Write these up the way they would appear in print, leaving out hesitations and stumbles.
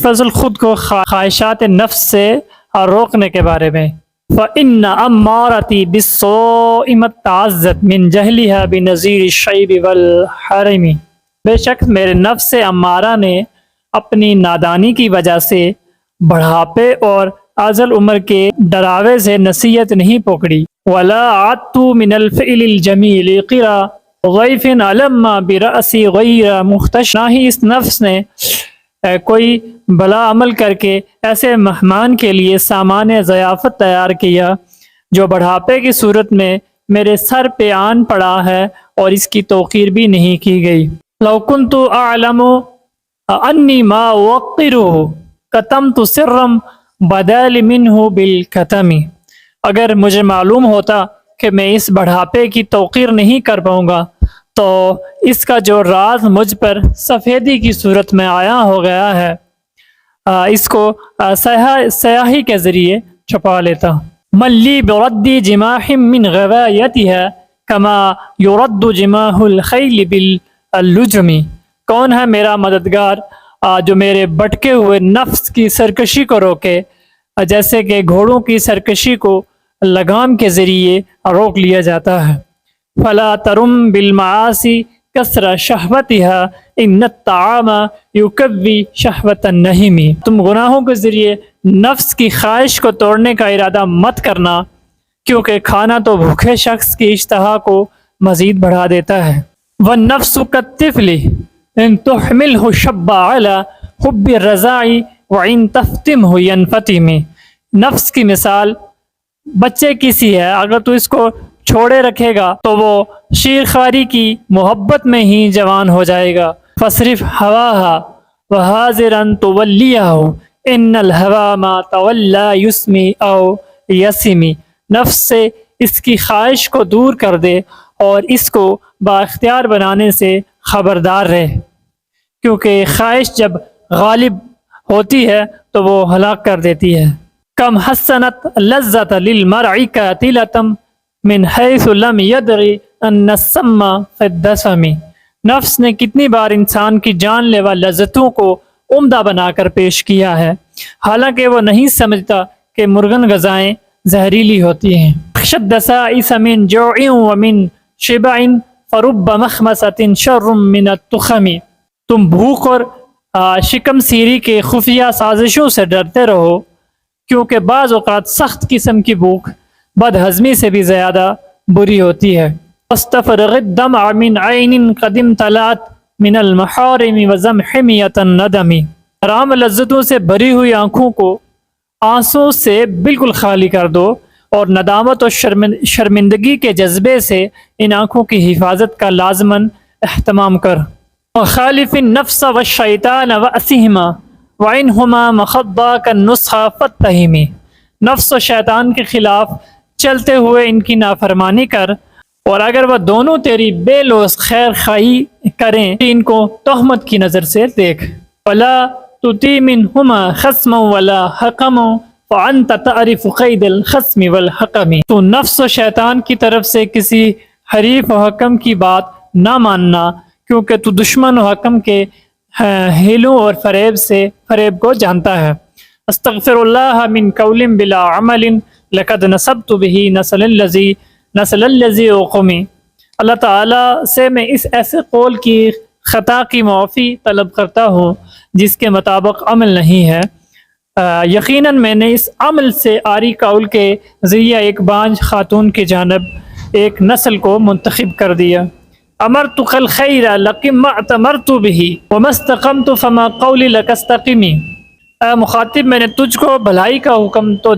فضل خود کو خواہشات نفس سے روکنے کے بارے میں۔ فَإِنَّ أَمَّارَتِي بِالسُّوءِ مَا تَعَزَّتْ مِنْ جَهْلِهَا بِنَظِيرِ الشَّيْبِ وَالْحَرَمِ، بے شک میرے نفس امارہ نے اپنی نادانی کی وجہ سے بڑھاپے اور ازل عمر کے ڈراوے سے نصیحت نہیں پکڑی۔ وَلَا عَدْتُ مِنَ الْفِعْلِ الْجَمِيلِ قِرَا ضَيْفٍ عَلَمَّا بِرَأْسِ غَيْرَ مُخْتَشٍ، نہ ہی اس نفس نے کوئی بھلا عمل کر کے ایسے مہمان کے لیے سامان ضیافت تیار کیا جو بڑھاپے کی صورت میں میرے سر پہ آن پڑا ہے اور اس کی توقیر بھی نہیں کی گئی۔ لو كنت اعلم انی ما اوقره کتمت سرا بدال منه بالکتم، اگر مجھے معلوم ہوتا کہ میں اس بڑھاپے کی توقیر نہیں کر پاؤں گا تو اس کا جو راز مجھ پر سفیدی کی صورت میں آیا ہو گیا ہے اس کو سیاہی کے ذریعے چھپا لیتا۔ من لی بردی جماح من غوایتها کما یرد جماح الخیل باللجم، کون ہے میرا مددگار جو میرے بٹکے ہوئے نفس کی سرکشی کو روکے جیسے کہ گھوڑوں کی سرکشی کو لگام کے ذریعے روک لیا جاتا ہے۔ فلا ترم بالمعاصی کثر شہوتها ان الطعام یکوی شہوت النہم، تم گناہوں کے ذریعے نفس کی خواہش کو توڑنے کا ارادہ مت کرنا کیونکہ کھانا تو بھوکے شخص کی اشتہا کو مزید بڑھا دیتا ہے۔ والنفس کالطفل ان تحملہ شب علی حب الرضاع وان تفتمہ ینفتم، نفس کی مثال بچے کی سی ہے، اگر تو اس کو چھوڑے رکھے گا تو وہ شیرخواری کی محبت میں ہی جوان ہو جائے گا۔ فصرف ہواها وحاذرا تولیہ ان الہوی ما تولی یسمی او یسمی، نفس سے اس کی خواہش کو دور کر دے اور اس کو بااختیار بنانے سے خبردار رہے، کیونکہ خواہش جب غالب ہوتی ہے تو وہ ہلاک کر دیتی ہے۔ کم حسنت لذت للمرء قاتلۃ من حیث لم یدر ان السم فی الدسم، نفس نے کتنی بار انسان کی جان لیوا لذتوں کو عمدہ بنا کر پیش کیا ہے حالانکہ وہ نہیں سمجھتا کہ مرغن غذائیں زہریلی ہوتی ہیں۔ شد سائس من جوع ومن شبع فرب مخمصۃ شر من التخم، تم بھوک اور شکم سیری کے خفیہ سازشوں سے ڈرتے رہو کیونکہ بعض اوقات سخت قسم کی بھوک بد ہضمی سے بھی زیادہ بری ہوتی ہے۔ واستفرغ الدمع من عین قد امتلأت من المحارم وزمحمیۃ الندم، حرام لذتوں سے بھری ہوئی آنکھوں کو آنسوں سے بالکل خالی کر دو اور ندامت اور شرمندگی کے جذبے سے ان آنکھوں کی حفاظت کا لازماً اہتمام کر۔ وخالف النفس والشیطان واسہما وعنہما مخضاک النصح فاتہم، نفس و شیطان کے خلاف چلتے ہوئے ان کی نافرمانی کر اور اگر وہ دونوں تیری بے لوث خیر خواہی کریں ان کو تہمت کی نظر سے دیکھ۔ ولا تطیع منہما خصما ولا حکما فانت تعرف قید الخصم والحکم، تو نفس و شیطان کی طرف سے کسی حریف و حکم کی بات نہ ماننا کیونکہ تو دشمن و حکم کے ہیلوں اور فریب کو جانتا ہے۔ استغفر اللہ من قول بلا عمل لقد نصبت به نسل الذی اقمی، اللہ تعالیٰ سے میں اس ایسے قول کی خطا کی معافی طلب کرتا ہوں جس کے مطابق عمل نہیں ہے، یقیناً میں نے اس عمل سے آری قول کے ذریعہ ایک بانجھ خاتون کی جانب ایک نسل کو منتخب کر دیا۔ امرتک الخیر لکن ما اعتمرت به وما استقمت فما قولی لک استقمی، اے مخاطب میں نے تجھ کو بھلائی کا حکم تو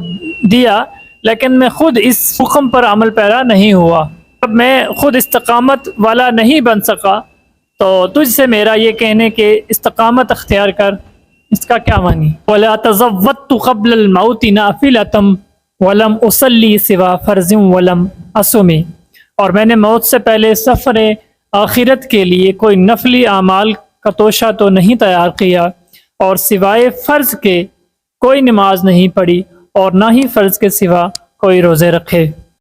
دیا لیکن میں خود اس حکم پر عمل پیرا نہیں ہوا، اب میں خود استقامت والا نہیں بن سکا تو تجھ سے میرا یہ کہنے کہ استقامت اختیار کر اس کا کیا معنی؟ وَلَا تَزَوَّدْتُ قَبْلَ الْمَوْتِ نَافِلَةً وَلَمْ أُصَلِّ سِوَى فَرْضٍ وَلَمْ أَصُمِ، اور میں نے موت سے پہلے سفر آخرت کے لیے کوئی نفلی اعمال کا توشہ تو نہیں تیار کیا اور سوائے فرض کے کوئی نماز نہیں پڑھی اور نہ ہی فرض کے سوا کوئی روزے رکھے۔